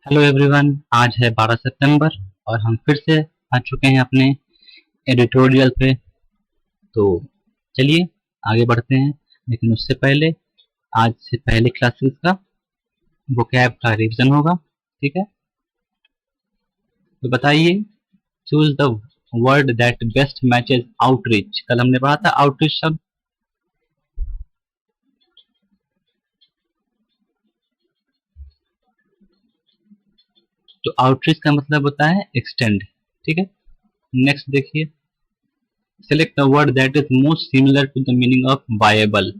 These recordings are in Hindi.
Hello everyone. आज है 12 सितंबर और हम फिर से आ चुके हैं अपने एडिटोरियल पे। तो चलिए आगे बढ़ते हैं, लेकिन उससे पहले आज से पहले क्लासेस का वोकैब का रिवीजन होगा। ठीक है, तो बताइए, choose the word that best matches outreach. कल हमने पढ़ा था आउटरीच शब्द। तो आउटरीच का मतलब होता है एक्सटेंड। ठीक है, नेक्स्ट देखिए, select the word that is most similar to the meaning of viable.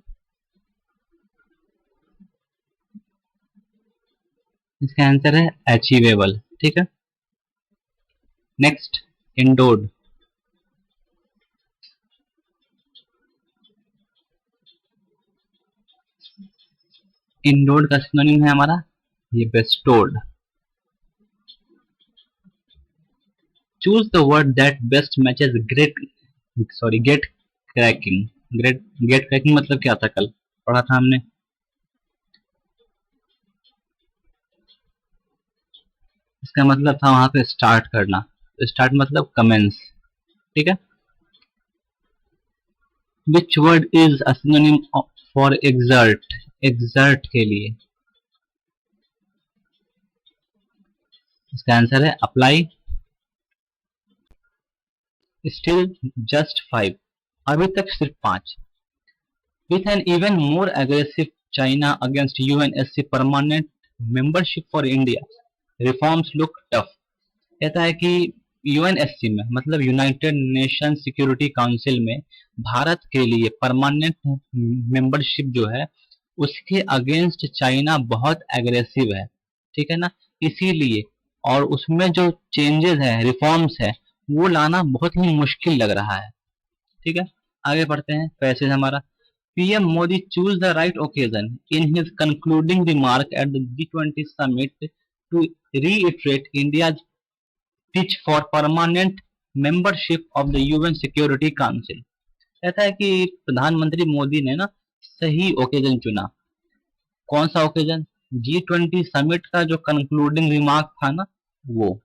इसका आंसर है अचीवेबल। ठीक है, नेक्स्ट, इंडोर्ड। इंडोर्ड का सिनोनिम है हमारा ये bestowed. Choose the word that best matches get cracking. Get cracking मतलब क्या था, कल पढ़ा था हमने। इसका मतलब था वहां पे स्टार्ट करना। स्टार्ट मतलब कमेंस। ठीक है, which word is a synonym for exert. Exert के लिए इसका आंसर है अप्लाई। स्टिल जस्ट 5, अभी तक सिर्फ 5। With an even more aggressive China against UNSC permanent membership for India, reforms look tough। कहता है कि यूएनएससी में मतलब यूनाइटेड नेशन सिक्योरिटी काउंसिल में भारत के लिए परमानेंट मेंबरशिप जो है उसके अगेंस्ट चाइना बहुत एग्रेसिव है। ठीक है ना, इसीलिए और उसमें जो चेंजेस है, रिफॉर्म्स है, वो लाना बहुत ही मुश्किल लग रहा है। ठीक है, आगे बढ़ते हैं। पैसेज हमारा, PM Modi chose the right occasion in his concluding remark at the G20 summit to reiterate India's pitch for permanent membership of the UN Security Council। कहता है कि प्रधानमंत्री मोदी ने ना सही ओकेजन चुना। कौन सा ओकेजन? G20 समिट का जो कंक्लूडिंग रिमार्क था ना, वो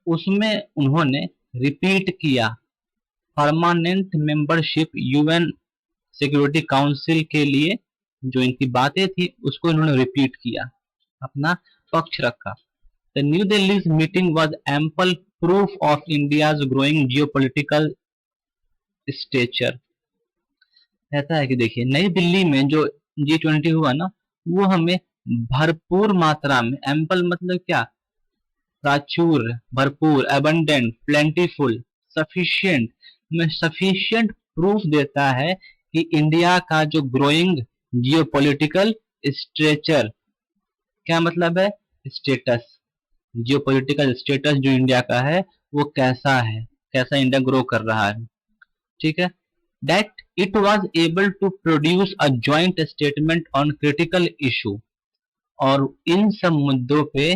उसमें उन्होंने रिपीट किया permanent membership UN security council के लिए। जो इनकी बातें थी उसको इन्होंने रिपीट किया, अपना पक्ष रखा। The New Delhi meeting was ample proof of India's growing geopolitical stature. कहता है कि देखिए, नई दिल्ली में जो G20 हुआ ना, वो हमें भरपूर मात्रा में, एम्पल मतलब क्या, प्राचुर, भरपूर, एबंडेंट, प्लेंटीफुल, सफिशिएंट में सफिशिएंट प्रूफ देता है कि इंडिया का जो ग्रोइंग जियोपॉलिटिकल स्ट्रेचर, क्या मतलब है, स्टेटस, जियोपॉलिटिकल स्टेटस जो इंडिया का है वो कैसा है, कैसा इंडिया ग्रो कर रहा है। ठीक है, that it was able to produce a joint statement on critical issue. और इन सब मुद्दों पे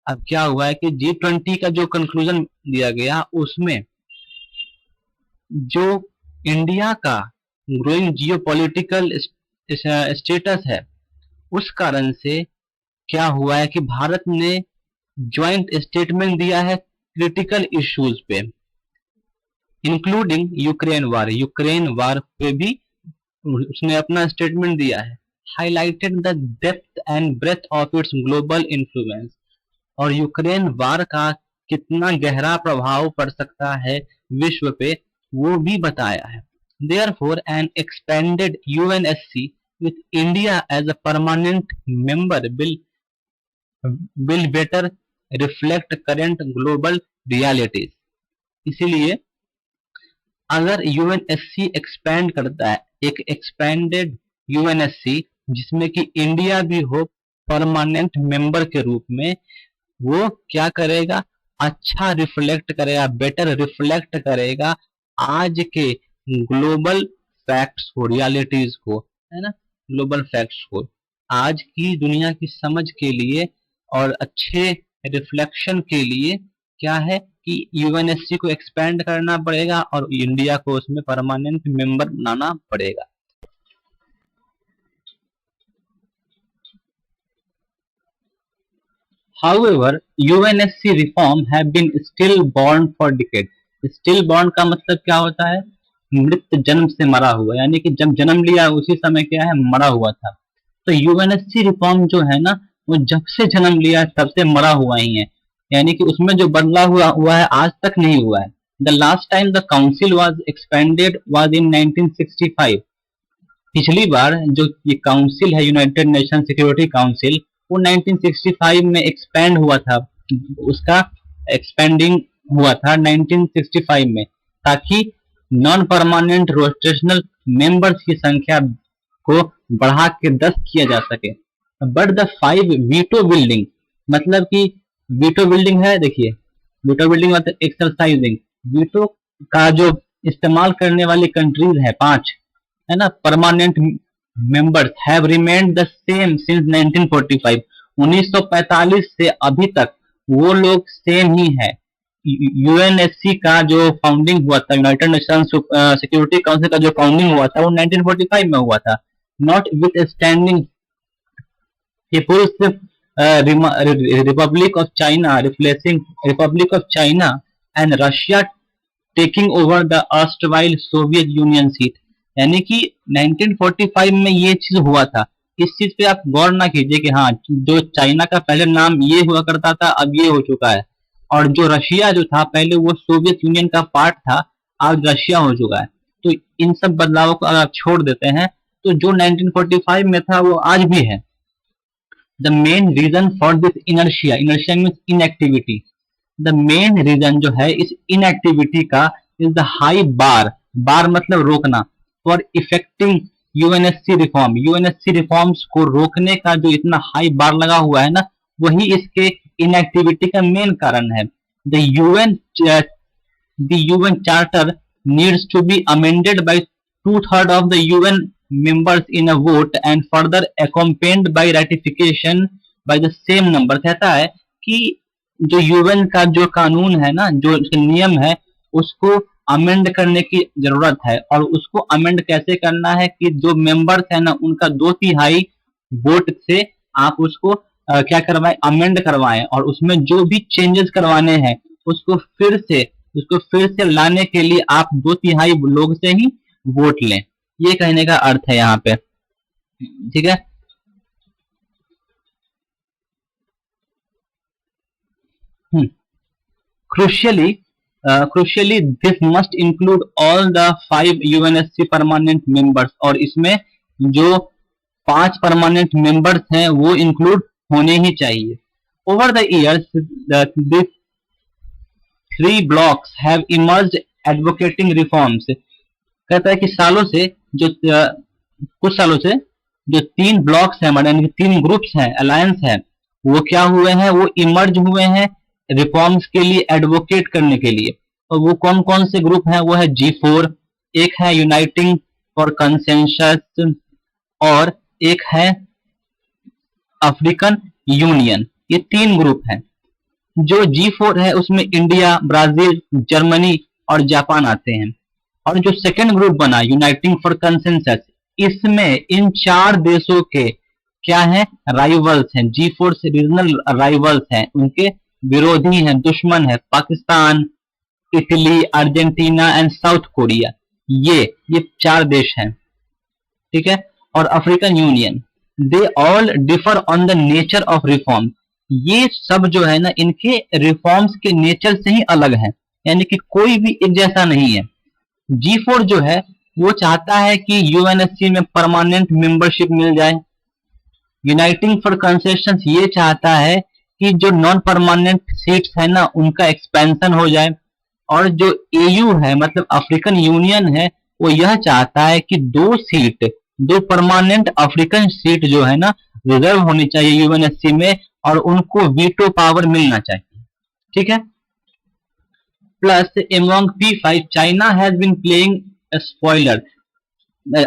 अब क्या हुआ है कि G20 का जो कंक्लूजन दिया गया उसमें जो इंडिया का ग्रोइंग जियोपॉलिटिकल स्टेटस है, उस कारण से क्या हुआ है कि भारत ने ज्वाइंट स्टेटमेंट दिया है क्रिटिकल इश्यूज पे, including Ukraine war. Ukraine war पे भी उसने अपना स्टेटमेंट दिया है। Highlighted the depth and breadth of its global influence. और यूक्रेन वार का कितना गहरा प्रभाव पड़ सकता है विश्व पे, वो भी बताया है। Therefore, an expanded UNSC with India as a permanent member will better reflect current global realities। इसीलिए अगर यूएनएससी एक्सपैंड करता है, एक एक्सपैंडेड यूएनएससी जिसमें कि इंडिया भी हो परमानेंट मेंबर के रूप में, वो क्या करेगा, अच्छा रिफ्लेक्ट करेगा, बेटर रिफ्लेक्ट करेगा आज के ग्लोबल फैक्ट्स को, रियलिटीज को, है ना, ग्लोबल फैक्ट्स को, आज की दुनिया की समझ के लिए और अच्छे रिफ्लेक्शन के लिए क्या है कि यूएनएससी को एक्सपेंड करना पड़ेगा और इंडिया को उसमें परमानेंट मेंबर बनाना पड़ेगा। However, UNSC reform have been stillborn for decades. Stillborn का मतलब क्या होता है? मृत जन्म से मरा हुआ, यानी कि जब जन्म लिया उसी समय क्या है, मरा हुआ था। तो यूएनएससी रिफॉर्म जो है ना, वो जब से जन्म लिया तब से मरा हुआ ही है, यानी कि उसमें जो बदलाव हुआ है आज तक नहीं हुआ है। The last time the council was expanded was in 1965। पिछली बार जो ये काउंसिल है, यूनाइटेड नेशन सिक्योरिटी काउंसिल, वो 1965 में एक्सपेंड हुआ था, उसका एक्सपेंडिंग हुआ था 1965 में, ताकि नॉन परमानेंट रोटेशनल मेंबर्स की संख्या को बढ़ा के 10 किया जा सके। बट द 5 वीटो बिल्डिंग, मतलब कि वीटो बिल्डिंग है, देखिए वीटो बिल्डिंग मतलब एक्सरसाइजिंग, वीटो का जो इस्तेमाल करने वाली कंट्रीज है 5, है ना, permanent members have remained the same since 1945। 1945 से अभी तक वो लोग सेम ही है। यूएनएससी का जो फाउंडिंग हुआ था, यूनाइटेड नेशन सिक्योरिटी काउंसिल का जो फाउंडिंग हुआ था, वो 1945 में हुआ था। Notwithstanding People's Republic of China replacing Republic of China and Russia taking over the erstwhile Soviet Union seat. यानी कि 1945 में ये चीज हुआ था। इस चीज पे आप गौर ना कीजिए कि हाँ, जो चाइना का पहले नाम ये हुआ करता था अब ये हो चुका है, और जो रशिया जो था पहले वो सोवियत यूनियन का पार्ट था, आज रशिया हो चुका है। तो इन सब बदलावों को अगर आप छोड़ देते हैं तो जो 1945 में था वो आज भी है। The main reason for this inertia, inertia means inactivity, the main reason जो है इस इनएक्टिविटी का is the high bar, bar मतलब रोकना, for effecting UNSC reform, UNSC reforms को रोकने का जो इतना हाई बार लगा हुआ है ना, वही इसके इनएक्टिविटी का मेन कारण है। The UN charter needs to be amended by 2/3 of the UN members in a vote and further accompanied by ratification by the same number। कहता है कि जो यूएन का जो कानून है ना, जो नियम है, उसको अमेंड करने की जरूरत है। और उसको अमेंड कैसे करना है कि जो मेंबर्स है ना, उनका 2/3 वोट से आप उसको क्या करवाएं, अमेंड करवाएं, और उसमें जो भी चेंजेस करवाने हैं उसको फिर से लाने के लिए आप 2/3 लोग से ही वोट लें। ये कहने का अर्थ है यहाँ पे, ठीक है। Crucially, this must include all the 5 UNSC permanent members, और इसमें जो 5 परमानेंट मेंबर्स हैं वो इंक्लूड होने ही चाहिए। Over the years, these 3 blocks have emerged advocating reforms। कहता है कि सालों से जो कुछ सालों से जो 3 ब्लॉक्स हैं, मतलब 3 ग्रुप्स हैं, अलायंस है, वो क्या हुए हैं, वो इमर्ज हुए हैं रिफॉर्म्स के लिए, एडवोकेट करने के लिए। और वो कौन कौन से ग्रुप हैं, वो है G4, एक है यूनाइटिंग फॉर कंसेंसस, और एक है अफ्रीकन यूनियन। ये 3 ग्रुप हैं। जो G4 है उसमें इंडिया, ब्राजील, जर्मनी और जापान आते हैं। और जो सेकेंड ग्रुप बना यूनाइटिंग फॉर कंसेंसस, इसमें इन 4 देशों के क्या है, राइवल्स हैं, G4 से रीजनल राइवल्स हैं, उनके विरोधी हैं, दुश्मन है, Pakistan, Italy, Argentina and south Korea. ये 4 देश हैं, ठीक है। और African union, they all differ on the nature of reform. ये सब जो है ना, इनके रिफॉर्म्स के नेचर से ही अलग है, यानी कि कोई भी एक जैसा नहीं है। G4 जो है वो चाहता है कि यूएनएससी में परमानेंट मेंबरशिप मिल जाए। यूनाइटिंग फॉर कंसेशंस ये चाहता है कि जो नॉन परमानेंट सीट्स है ना, उनका एक्सपेंशन हो जाए। और जो एयू है, मतलब अफ्रीकन यूनियन है, वो यह चाहता है कि 2 परमानेंट अफ्रीकन सीट जो है ना, रिजर्व होनी चाहिए यूएनएससी में, और उनको वीटो पावर मिलना चाहिए, ठीक है। Plus among P5 China has been playing spoiler.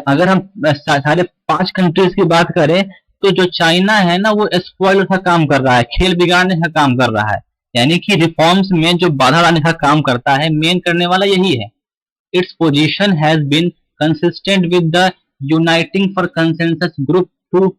अगर हम सारे 5 कंट्रीज की बात करें तो जो चाइना है ना, वो स्पॉइलर का काम कर रहा है, खेल बिगाड़ने का काम कर रहा है, यानी कि रिफॉर्म्स में जो बाधा डालने का काम करता है, मेन करने वाला यही है। Its position has been consistent with the Uniting for Consensus group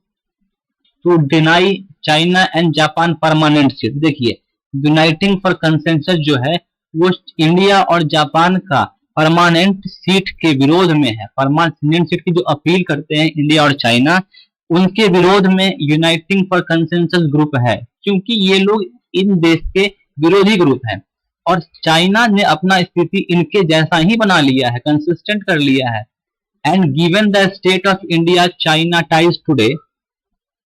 to deny China and Japan permanent seat. देखिए, यूनाइटिंग फॉर कंसेंसस जो है वो इंडिया और जापान का परमानेंट सीट के विरोध में है। परमानेंट सीट की जो अपील करते हैं इंडिया और चाइना, उनके विरोध में यूनाइटिंग फॉर कंसेंसस ग्रुप है, क्योंकि ये लोग इन देश के विरोधी ग्रुप हैं और चाइना ने अपना स्थिति इनके जैसा ही बना लिया है, कंसिस्टेंट कर लिया है। And given the state of India China ties today,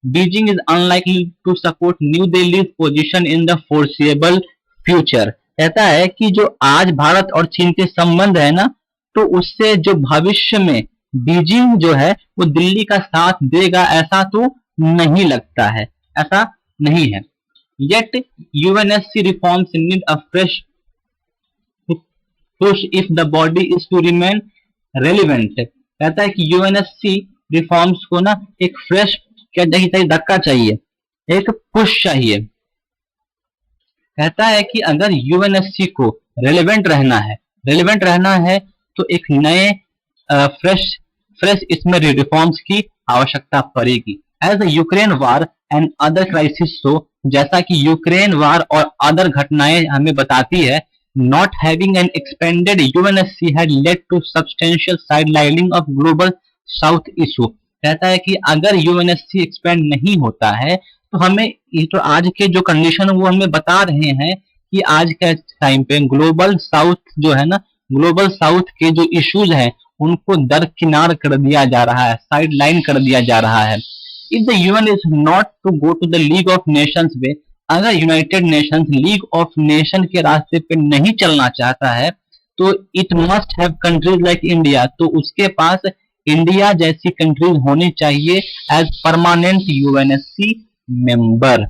Beijing is unlikely to support New Delhi position in the foreseeable future. कहता है कि जो आज भारत और चीन के संबंध है ना, तो उससे जो भविष्य में बीजिंग जो है वो दिल्ली का साथ देगा ऐसा तो नहीं लगता है, ऐसा नहीं है। Yet UNSC reforms need a fresh push if the body is to remain relevant। कहता है कि यूएनएससी रिफॉर्म्स को ना एक फ्रेश क्या चाहिए, धक्का चाहिए, एक पुश चाहिए। कहता है कि अगर यूएनएससी को रेलेवेंट रहना है तो एक नए फ्रेश इसमें रिफॉर्म्स की आवश्यकता पड़ेगी। As Ukraine war and other crisis show, जैसा कि यूक्रेन वार और अदर घटनाएं हमें बताती है, not having an expanded UNSC had led to substantial sidelining of global south issue। कहता है कि अगर यूएनएससी एक्सपेंड नहीं होता है तो हमें ये तो आज के जो कंडीशन वो हमें बता रहे हैं कि आज के टाइम पे ग्लोबल साउथ जो है ना, ग्लोबल साउथ के जो इश्यूज हैं उनको दरकिनार कर दिया जा रहा है, साइड लाइन कर दिया जा रहा है। If the UN is not to go to the League of Nations way, अगर United Nations League of Nation के रास्ते पे नहीं चलना चाहता है तो it must have countries like India, तो उसके पास इंडिया जैसी कंट्रीज होनी चाहिए एज परमानेंट यूएनएससी मेंबर।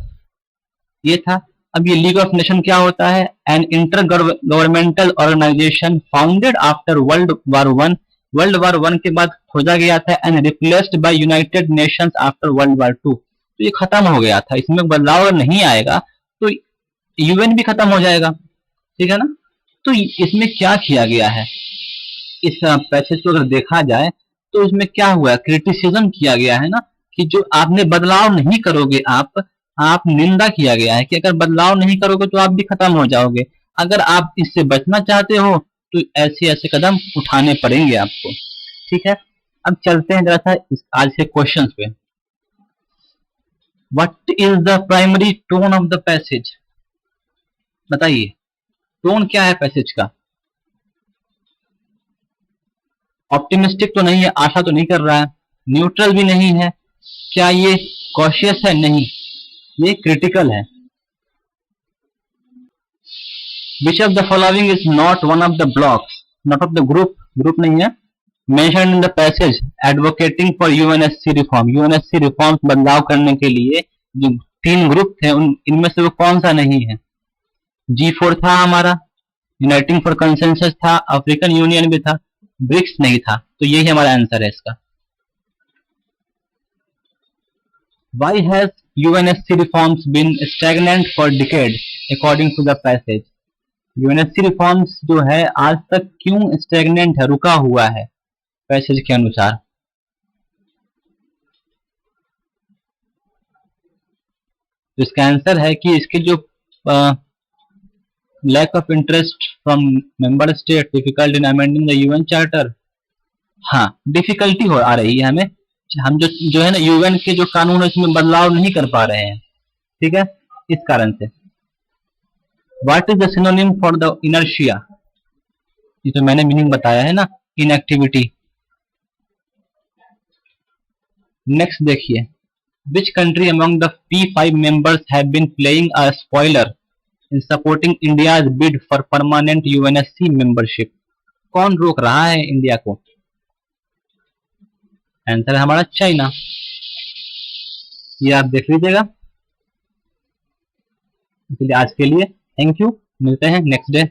ये था। अब ये लीग ऑफ नेशन क्या होता है? An intergovernmental organization founded after World War one, World War one के बाद खोजा गया था, and replaced by United Nations after World War two. तो ये खत्म हो गया था, इसमें बदलाव नहीं आएगा तो यूएन भी खत्म हो जाएगा, ठीक है ना। तो इसमें क्या किया गया है, इस पैसेज को अगर देखा जाए तो इसमें क्या हुआ है, क्रिटिसिज्म किया गया है ना, कि जो आपने बदलाव नहीं करोगे, आप निंदा किया गया है कि अगर बदलाव नहीं करोगे तो आप भी खत्म हो जाओगे। अगर आप इससे बचना चाहते हो तो ऐसे ऐसे कदम उठाने पड़ेंगे आपको, ठीक है। अब चलते हैं जरा सा आज के क्वेश्चंस पे। What is the primary tone of the passage? बताइए, टोन क्या है पैसेज का? ऑप्टिमिस्टिक तो नहीं है, आशा तो नहीं कर रहा है, न्यूट्रल भी नहीं है, क्या ये कॉशियस है? नहीं, ये क्रिटिकल है। Which of the following is not one of the blocks, not of the group नहीं है, mentioned in the passage advocating for UNSC reform. UNSC reform बदलाव करने के लिए जो 3 ग्रुप थे इनमें से वो कौन सा नहीं है? G4 था हमारा, यूनाइटिंग फॉर कंसेंसस था, अफ्रीकन यूनियन भी था, ब्रिक्स नहीं था। तो यही हमारा आंसर है इसका। Why has UNSC reforms been stagnant for decades according to the passage? UNSC reforms जो है आज तक क्यों स्टैग्नेंट है, रुका हुआ है पैसेज के अनुसार? तो इसका आंसर है कि इसके जो lack of interest from member state, difficult in amending the UN charter. हाँ, डिफिकल्टी हो आ रही है हमें, हम जो है ना यूएन के जो कानून है इसमें बदलाव नहीं कर पा रहे हैं, ठीक है, इस कारण से। What is the synonym for the inertia? ये तो मैंने मीनिंग बताया है ना, इनएक्टिविटी। नेक्स्ट देखिए, which country among the P5 members have been playing a spoiler in supporting India's bid for permanent UNSC membership? कौन रोक रहा है इंडिया को? आंसर है हमारा चाइना। ये आप देख लीजिएगा। इसलिए आज के लिए थैंक यू, मिलते हैं नेक्स्ट डे।